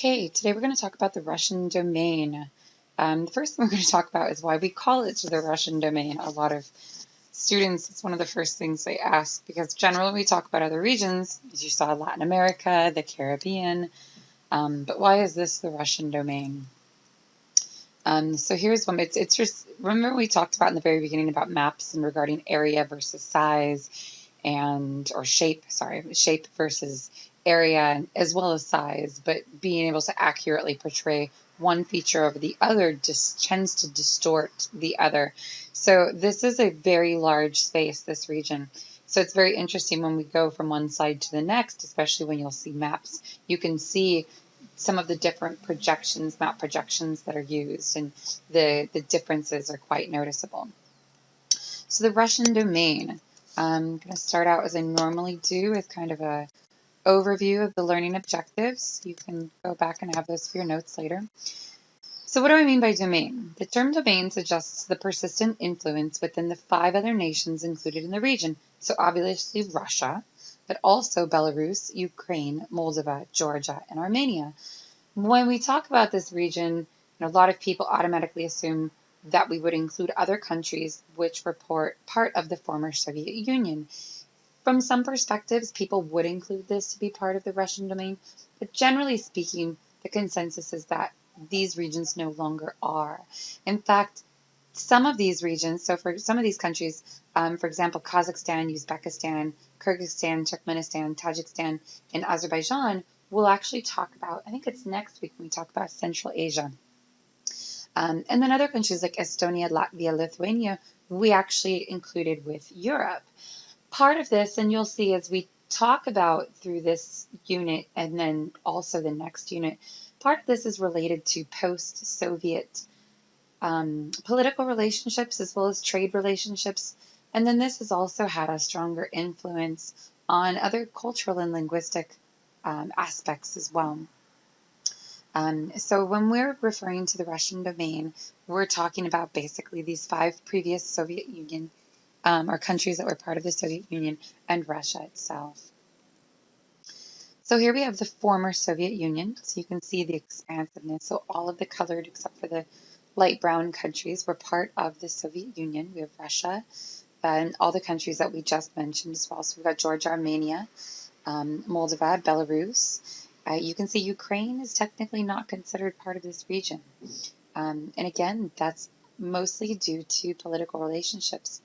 Okay, today we're going to talk about the Russian domain. The first thing we're going to talk about is why we call it the Russian domain. A lot of students, it's one of the first things they ask because generally we talk about other regions, as you saw Latin America, the Caribbean, but why is this the Russian domain? So here's one. It's just, remember we talked about in the very beginning about maps and regarding area versus size or shape versus area as well as size, but being able to accurately portray one feature over the other just tends to distort the other. So this is a very large space, this region. So it's very interesting when we go from one side to the next, especially when you'll see maps. You can see some of the different map projections that are used, and the differences are quite noticeable. So the Russian domain, I'm going to start out as I normally do with kind of a overview of the learning objectives. You can go back and have those for your notes later. So what do I mean by domain? The term domain suggests the persistent influence within the 5 other nations included in the region. So obviously Russia, but also Belarus, Ukraine, Moldova, Georgia, and Armenia. When we talk about this region, a lot of people automatically assume that we would include other countries which were part of the former Soviet Union. From some perspectives, people would include this to be part of the Russian domain, but generally speaking, the consensus is that these regions no longer are. In fact, some of these regions, so for some of these countries, for example, Kazakhstan, Uzbekistan, Kyrgyzstan, Turkmenistan, Tajikistan, and Azerbaijan, we'll actually talk about, I think it's next week when we talk about Central Asia. And then other countries like Estonia, Latvia, Lithuania, we actually included with Europe. Part of this, and you'll see as we talk about through this unit and then also the next unit, part of this is related to post-Soviet political relationships as well as trade relationships. And then this has also had a stronger influence on other cultural and linguistic aspects as well. So when we're referring to the Russian domain, we're talking about basically these 5 previous Soviet Union or countries that were part of the Soviet Union and Russia itself. So here we have the former Soviet Union. So you can see the expansiveness. So all of the colored, except for the light brown countries, were part of the Soviet Union. We have Russia and all the countries that we just mentioned as well. So we've got Georgia, Armenia, Moldova, Belarus. You can see Ukraine is technically not considered part of this region. And again, that's mostly due to political relationships.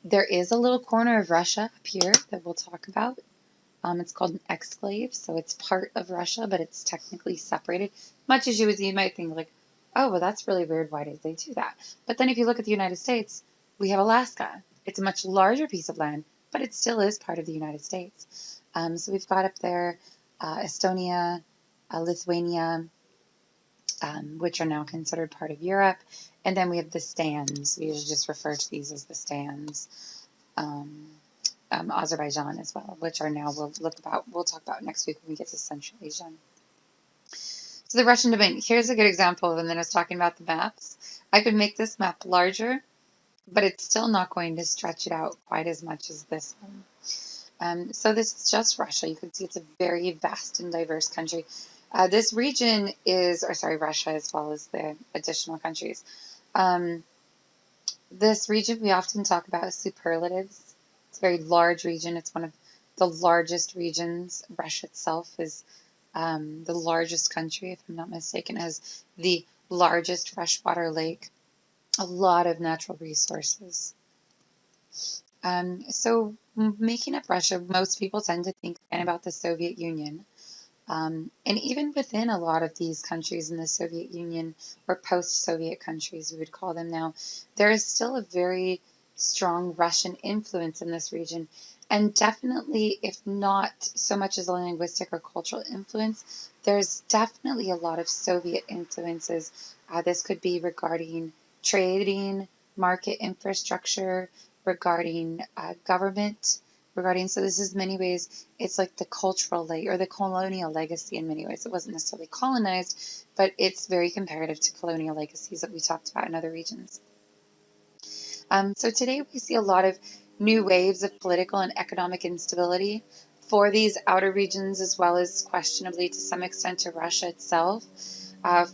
There is a little corner of Russia up here that we'll talk about. It's called an exclave, so it's part of Russia, but it's technically separated. Much as you might think like, oh, well, that's really weird. Why did they do that? But then if you look at the United States, we have Alaska. It's a much larger piece of land, but it still is part of the United States. So we've got up there Estonia, Lithuania, which are now considered part of Europe. And then we have the stands. We usually just refer to these as the stands. Azerbaijan as well, which are now we'll talk about next week when we get to Central Asia. So the Russian domain, here's a good example of when I was talking about the maps. I could make this map larger, but it's still not going to stretch it out quite as much as this one. So this is just Russia. You can see it's a very vast and diverse country. This region Russia as well as the additional countries. This region we often talk about as superlatives. It's a very large region. It's one of the largest regions. Russia itself is the largest country, if I'm not mistaken, has the largest freshwater lake, a lot of natural resources. So making up Russia, most people tend to think again about the Soviet Union. And even within a lot of these countries in the Soviet Union, or post-Soviet countries, we would call them now, there is still a very strong Russian influence in this region. And definitely, if not so much as a linguistic or cultural influence, there's definitely a lot of Soviet influences. This could be regarding trading, market infrastructure, regarding government, so this is many ways, it's like the cultural or the colonial legacy in many ways. It wasn't necessarily colonized, but it's very comparative to colonial legacies that we talked about in other regions. So today we see a lot of new waves of political and economic instability. for these outer regions, as well as questionably to some extent to Russia itself.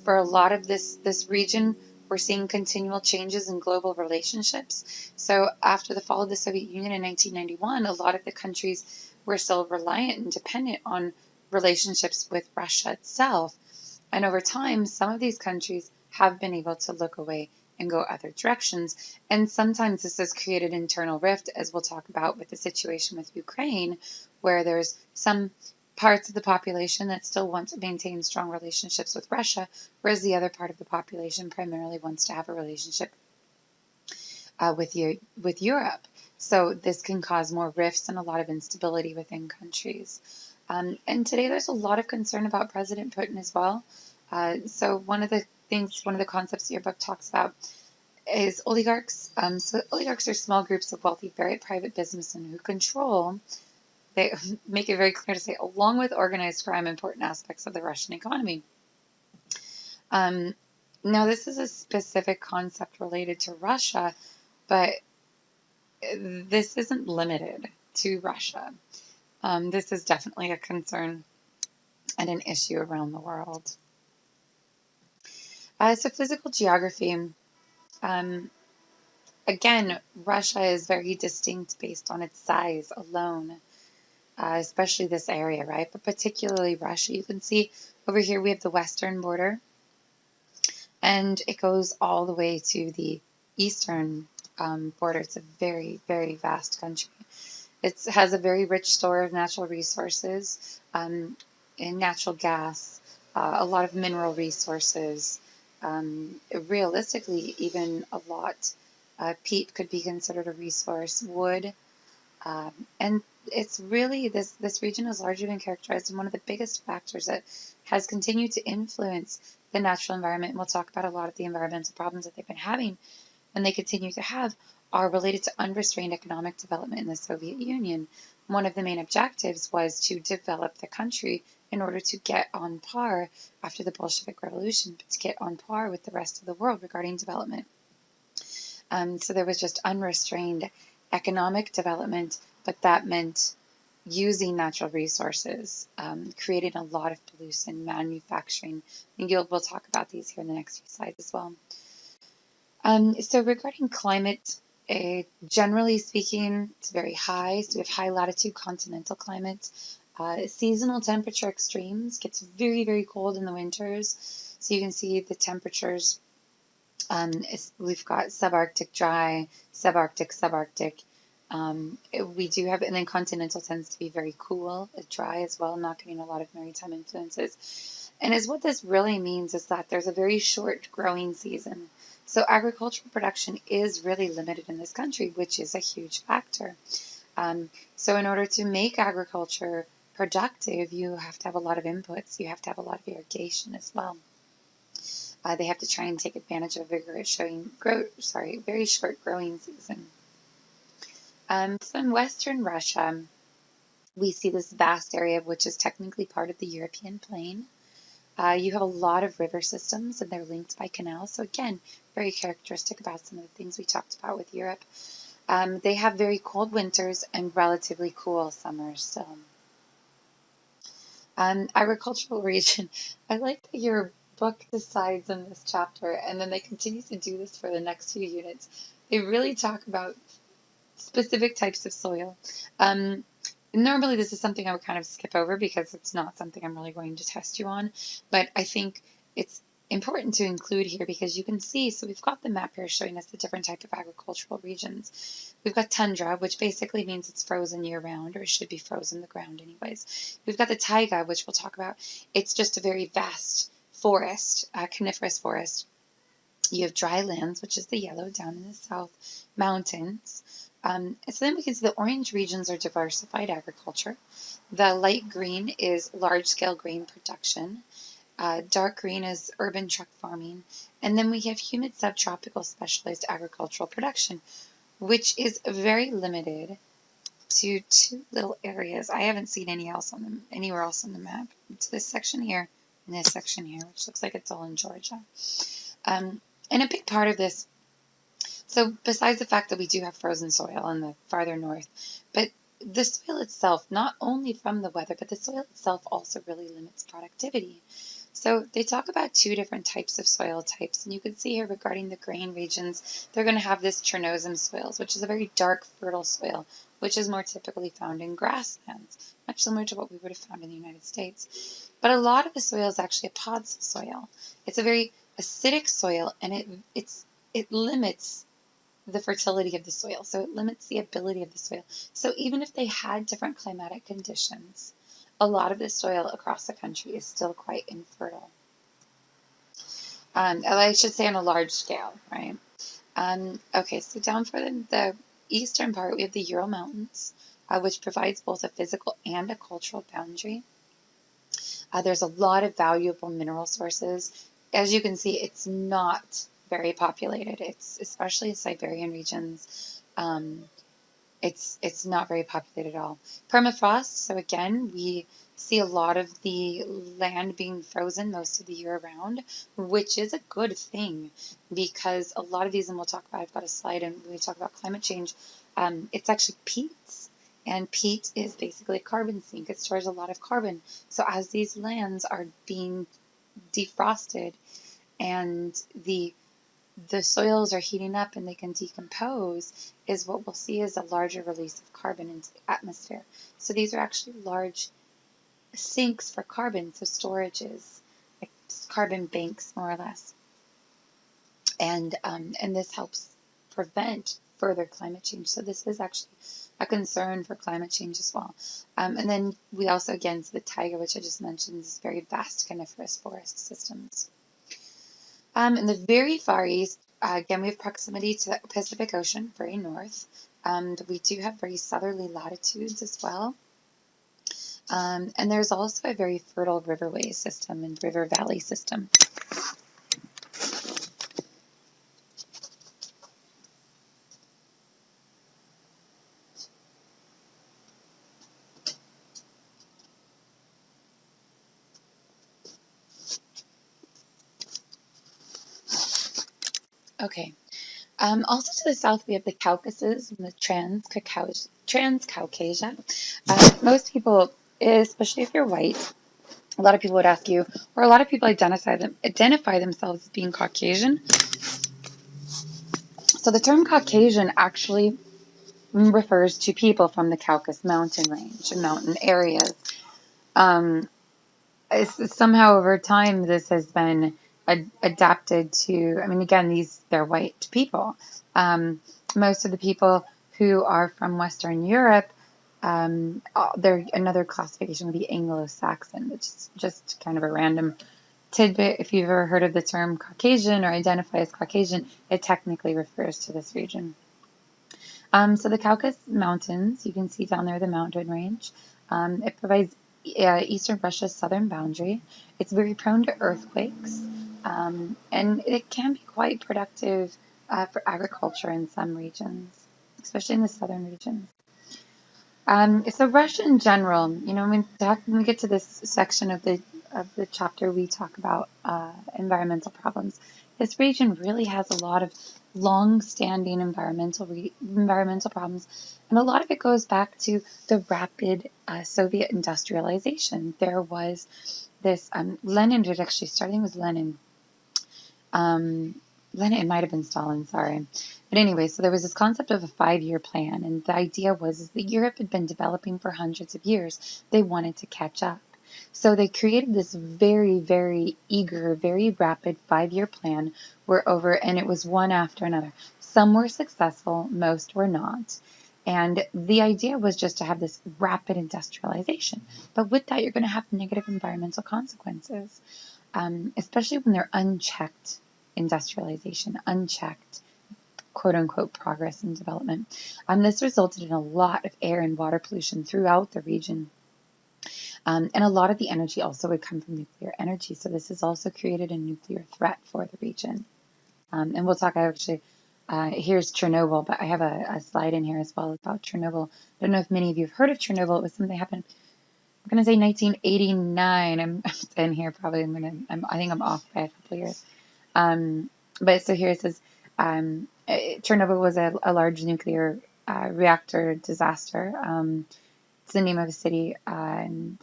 For a lot of this region, we're seeing continual changes in global relationships. So after the fall of the Soviet Union in 1991, a lot of the countries were still reliant and dependent on relationships with Russia itself. And over time, some of these countries have been able to look away and go other directions. And sometimes this has created internal rift, as we'll talk about with the situation with Ukraine, where there's some parts of the population that still want to maintain strong relationships with Russia, whereas the other part of the population primarily wants to have a relationship with Europe. So this can cause more rifts and a lot of instability within countries. And today there's a lot of concern about President Putin as well. So one of the concepts your book talks about is oligarchs. So oligarchs are small groups of wealthy, very private businessmen who control, they make it very clear to say, along with organized crime, important aspects of the Russian economy. Now, this is a specific concept related to Russia, but this isn't limited to Russia. This is definitely a concern and an issue around the world. So physical geography. Again, Russia is very distinct based on its size alone, especially this area, right? But particularly Russia. You can see over here we have the western border, and it goes all the way to the eastern border. It's a very, very vast country. It has a very rich store of natural resources, and natural gas, a lot of mineral resources. Realistically, even a lot. Peat could be considered a resource, wood, and it's really, this region has largely been characterized, and one of the biggest factors that has continued to influence the natural environment, and we'll talk about a lot of the environmental problems that they've been having, and they continue to have, are related to unrestrained economic development in the Soviet Union. One of the main objectives was to develop the country in order to get on par after the Bolshevik Revolution, to get on par with the rest of the world regarding development. So there was just unrestrained economic development, but that meant using natural resources, creating a lot of pollution, manufacturing. And we'll talk about these here in the next few slides as well. So regarding climate, generally speaking, it's very high. So we have high latitude continental climate. Seasonal temperature extremes, gets very, very cold in the winters. So you can see the temperatures. We've got subarctic dry, subarctic. We do have, and then continental tends to be very cool, dry as well, not getting a lot of maritime influences. And what this really means is that there's a very short growing season. So agricultural production is really limited in this country, which is a huge factor. So in order to make agriculture productive, you have to have a lot of inputs. You have to have a lot of irrigation as well. They have to try and take advantage of very short growing season. So in Western Russia, we see this vast area, which is technically part of the European plain. You have a lot of river systems, and they're linked by canals. So again, very characteristic about some of the things we talked about with Europe. They have very cold winters and relatively cool summers still. Agricultural region. I like that your book decides in this chapter, and then they continue to do this for the next few units. They really talk about specific types of soil. Normally this is something I would kind of skip over because it's not something I'm really going to test you on, but I think it's important to include here because you can see, so we've got the map here showing us the different type of agricultural regions. We've got tundra, which basically means it's frozen year-round, or it should be frozen the ground anyways. We've got the taiga, which we'll talk about. It's just a very vast forest, coniferous forest. You have dry lands, which is the yellow down in the south, mountains. So then we can see the orange regions are diversified agriculture. The light green is large-scale grain production. Dark green is urban truck farming. And then we have humid subtropical specialized agricultural production, which is very limited to two little areas. I haven't seen anywhere else on the map. It's this section here and this section here, which looks like it's all in Georgia. And a big part of this, so besides the fact that we do have frozen soil in the farther north, but the soil itself, not only from the weather, but the soil itself also really limits productivity. So they talk about two different types of soil types, and you can see here regarding the grain regions, they're going to have this Chernozem soils, which is a very dark, fertile soil, which is more typically found in grasslands, much similar to what we would have found in the United States. But a lot of the soil is actually a podzol soil. It's a very acidic soil, and it limits the fertility of the soil, so it limits the ability of the soil. So even if they had different climatic conditions, a lot of the soil across the country is still quite infertile. I should say on a large scale, right? Okay, so down for the eastern part, we have the Ural Mountains, which provides both a physical and a cultural boundary. There's a lot of valuable mineral sources. As you can see, it's not very populated. It's especially in Siberian regions. It's not very populated at all. Permafrost, so again, we see a lot of the land being frozen most of the year around, which is a good thing because a lot of these, and we'll talk about, I've got a slide and when we talk about climate change, it's actually peat. And peat is basically a carbon sink. It stores a lot of carbon. So as these lands are being defrosted and the soils are heating up and they can decompose, is what we'll see is a larger release of carbon into the atmosphere. So these are actually large sinks for carbon, so storages, like carbon banks more or less. And this helps prevent further climate change. So this is actually a concern for climate change as well. And then we also, again, see the taiga, which I just mentioned, is very vast coniferous forest systems. In the very far east, again, we have proximity to the Pacific Ocean, very north. We do have very southerly latitudes as well. And there's also a very fertile riverway system and river valley system. Okay. Also to the south, we have the Caucasus and the Transcaucasia. Most people, especially if you're white, a lot of people would ask you, or a lot of people identify themselves as being Caucasian. So the term Caucasian actually refers to people from the Caucasus mountain range and mountain areas. Somehow over time, this has been adapted to, I mean, again, they're white people. Most of the people who are from Western Europe, another classification would be Anglo-Saxon, which is just kind of a random tidbit. If you've ever heard of the term Caucasian or identify as Caucasian, it technically refers to this region. So the Caucasus Mountains, you can see down there the mountain range. It provides eastern Russia's southern boundary. It's very prone to earthquakes, and it can be quite productive for agriculture in some regions, especially in the southern regions. So Russia in general, when we get to this section of the chapter, we talk about environmental problems. This region really has a lot of long-standing environmental problems, and a lot of it goes back to the rapid Soviet industrialization. There was this Lenin did actually starting with Lenin. Lenin, it might have been Stalin, sorry. But anyway, so there was this concept of a 5-year plan, and the idea was that Europe had been developing for hundreds of years. They wanted to catch up. So they created this very, very eager, very rapid 5-year plan and it was one after another. Some were successful, most were not. And the idea was just to have this rapid industrialization. But with that, you're going to have negative environmental consequences, especially when they're unchecked industrialization, unchecked, quote unquote, progress and development. This resulted in a lot of air and water pollution throughout the region. And a lot of the energy also would come from nuclear energy. So this has also created a nuclear threat for the region. And we'll talk actually, here's Chernobyl, but I have a slide in here as well about Chernobyl. I don't know if many of you have heard of Chernobyl. It was something that happened, I'm going to say 1989. I'm in here probably. I think I'm off by a couple of years. But so here it says, Chernobyl was a large nuclear reactor disaster. It's the name of a city, and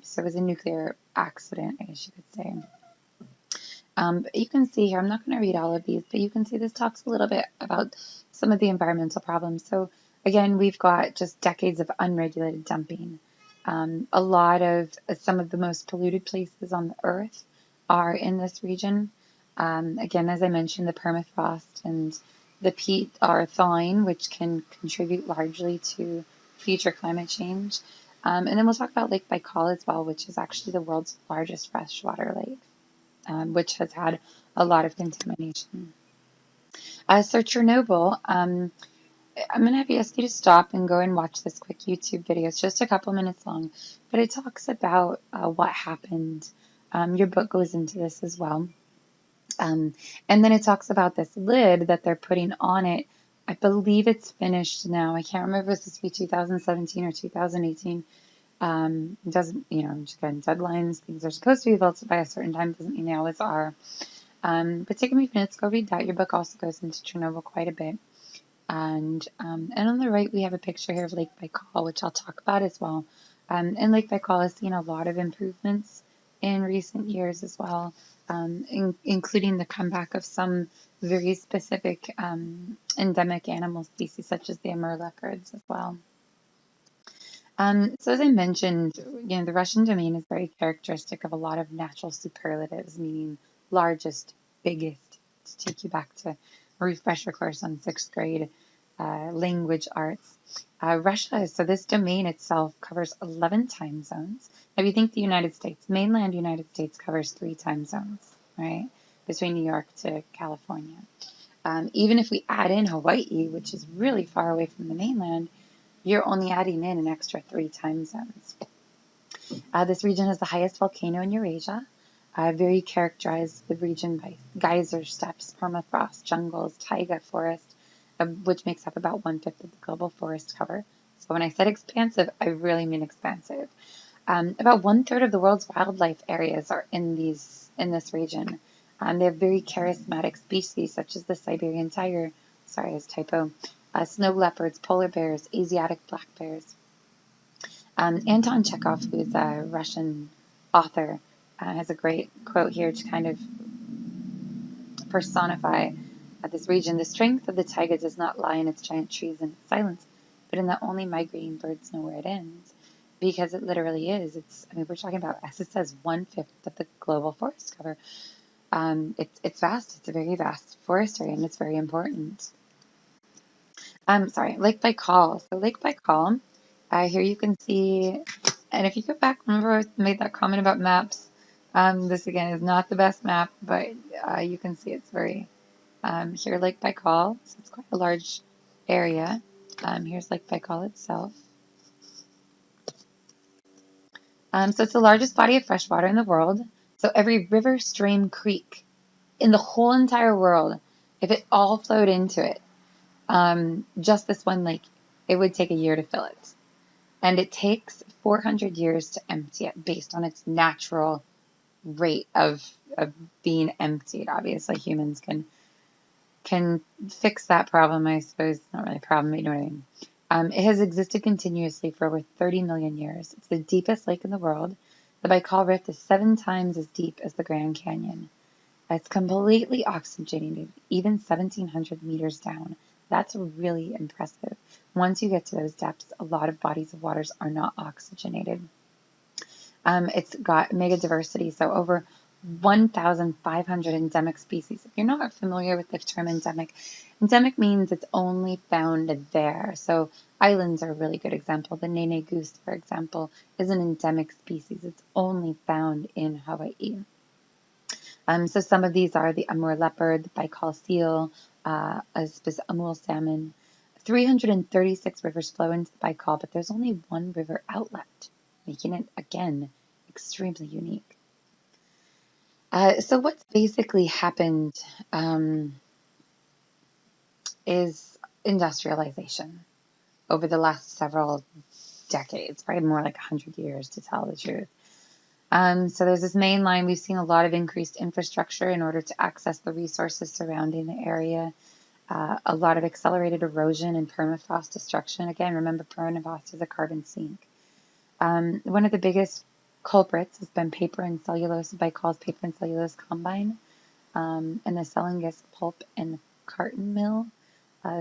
so it was a nuclear accident, I guess you could say. But you can see here, I'm not going to read all of these, but you can see this talks a little bit about some of the environmental problems. So again, we've got just decades of unregulated dumping. A lot of some of the most polluted places on the earth are in this region. Again, as I mentioned, the permafrost and the peat are thawing, which can contribute largely to future climate change. And then we'll talk about Lake Baikal as well, which is actually the world's largest freshwater lake, which has had a lot of contamination. So Chernobyl, I'm going to ask you to stop and go and watch this quick YouTube video. It's just a couple minutes long, but it talks about what happened. Your book goes into this as well. And then it talks about this lid that they're putting on it. I believe it's finished now. I can't remember if it's supposed to be 2017 or 2018. It doesn't, just again, deadlines, things are supposed to be built by a certain time, doesn't mean they always are. But take a few minutes, go read that. Your book also goes into Chernobyl quite a bit. And on the right, we have a picture here of Lake Baikal, which I'll talk about as well. And Lake Baikal has seen a lot of improvements in recent years as well, including the comeback of some very specific endemic animal species, such as the Amur leopards as well. So as I mentioned, the Russian domain is very characteristic of a lot of natural superlatives, meaning largest, biggest, to take you back to a refresher course on 6th grade language arts. Russia, so this domain itself covers 11 time zones. Now, if you think the United States, mainland United States covers 3 time zones, right, between New York to California. Even if we add in Hawaii, which is really far away from the mainland, you're only adding in an extra 3 time zones. This region has the highest volcano in Eurasia, very characterized the region by geyser steppes, permafrost, jungles, taiga forest, which makes up about 1/5 of the global forest cover. So when I said expansive, I really mean expansive. About 1/3 of the world's wildlife areas are in this region. They have very charismatic species such as the Siberian tiger, sorry, it's typo, snow leopards, polar bears, Asiatic black bears. Anton Chekhov, who's a Russian author, has a great quote here to kind of personify this region. The strength of the taiga does not lie in its giant trees and its silence, but in that only migrating birds know where it ends. Because it literally is. We're talking about, as it says, 1/5 of the global forest cover. It's vast. It's a very vast forest area, and it's very important. Lake Baikal. So Lake Baikal, here you can see, and if you go back, remember I made that comment about maps. This again is not the best map, but you can see it's very, here Lake Baikal, so it's quite a large area. Here's Lake Baikal itself. So it's the largest body of fresh water in the world. So every river, stream, creek in the whole entire world, if it all flowed into it, just this one lake, it would take a year to fill it. And it takes 400 years to empty it based on its natural rate of being emptied. Obviously, humans can fix that problem, I suppose. It's not really a problem, but you know what I mean. It has existed continuously for over 30 million years. It's the deepest lake in the world. The Baikal Rift is 7 times as deep as the Grand Canyon. It's completely oxygenated, even 1,700 meters down. That's really impressive. Once you get to those depths, a lot of bodies of waters are not oxygenated. It's got mega diversity, so over 1,500 endemic species. If you're not familiar with the term endemic, endemic means it's only found there. So islands are a really good example. The Nene goose, for example, is an endemic species. It's only found in Hawaii. So some of these are the Amur leopard, the Baikal seal, Amul salmon. 336 rivers flow into the Baikal, but there's only one river outlet, making it, again, extremely unique. So what's basically happened is industrialization over the last several decades, probably more like 100 years to tell the truth. So there's this main line. We've seen a lot of increased infrastructure in order to access the resources surrounding the area. A lot of accelerated erosion and permafrost destruction. Again, remember permafrost is a carbon sink. One of the biggest culprits has been paper and cellulose, Baikal's paper and cellulose combine, and the Selengis pulp and carton mill.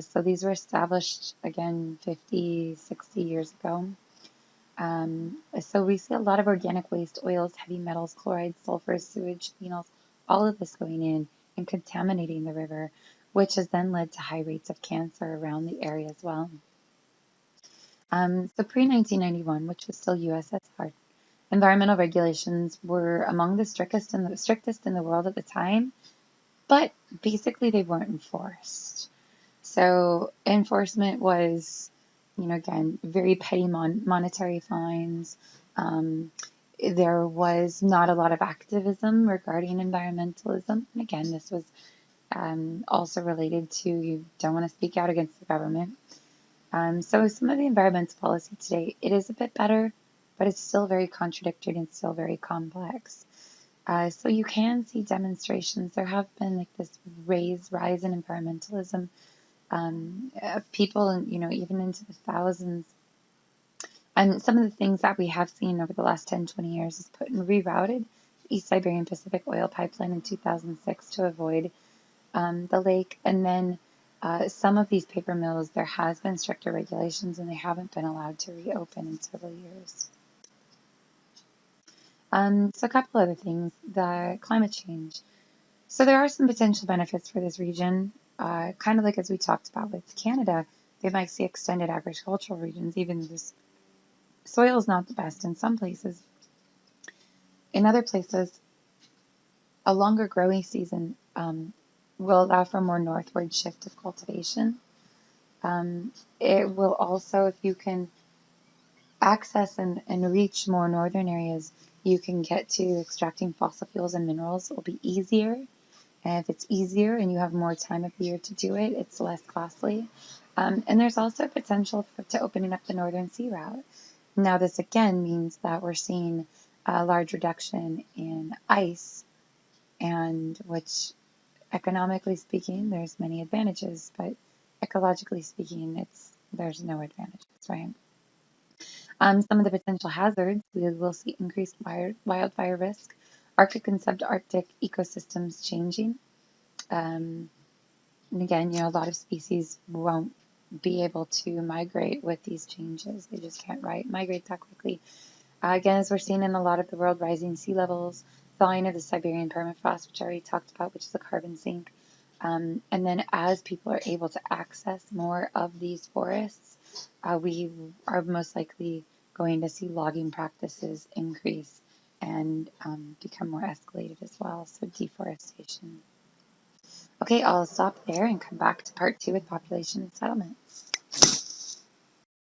So these were established, again, 50, 60 years ago. So we see a lot of organic waste, oils, heavy metals, chlorides, sulfurs, sewage, phenols, all of this going in and contaminating the river, which has then led to high rates of cancer around the area as well. So pre-1991, which was still USSR, environmental regulations were among the strictest in the world at the time, but basically they weren't enforced. So enforcement was, again, very petty monetary fines. There was not a lot of activism regarding environmentalism. And again, this was also related to you don't want to speak out against the government. So some of the environmental policy today, it is a bit better, but it's still very contradictory and still very complex. So you can see demonstrations. There have been like this rise in environmentalism. People, even into the thousands. And some of the things that we have seen over the last 10, 20 years is put and rerouted the East Siberian Pacific Oil Pipeline in 2006 to avoid the lake. And then some of these paper mills, there has been stricter regulations and they haven't been allowed to reopen in several years. So a couple other things, the climate change. So there are some potential benefits for this region, kind of like as we talked about with Canada, they might see extended agricultural regions, even though the soil is not the best in some places. In other places, a longer growing season will allow for a more northward shift of cultivation. It will also, if you can access and reach more northern areas, you can get to extracting fossil fuels and minerals. It will be easier. And if it's easier and you have more time of the year to do it, it's less costly. And there's also potential to opening up the Northern Sea Route. Now, this again means that we're seeing a large reduction in ice, and which, economically speaking, there's many advantages, but ecologically speaking, there's no advantages, right? Some of the potential hazards, we will see increased wildfire risk, Arctic and subarctic ecosystems changing. And again, a lot of species won't be able to migrate with these changes. They just can't migrate that quickly. Again, as we're seeing in a lot of the world, rising sea levels, thawing of the Siberian permafrost, which I already talked about, which is a carbon sink. And then as people are able to access more of these forests, we are most likely going to see logging practices increase and become more escalated as well. So deforestation. Okay, I'll stop there and come back to part 2 with population and settlements.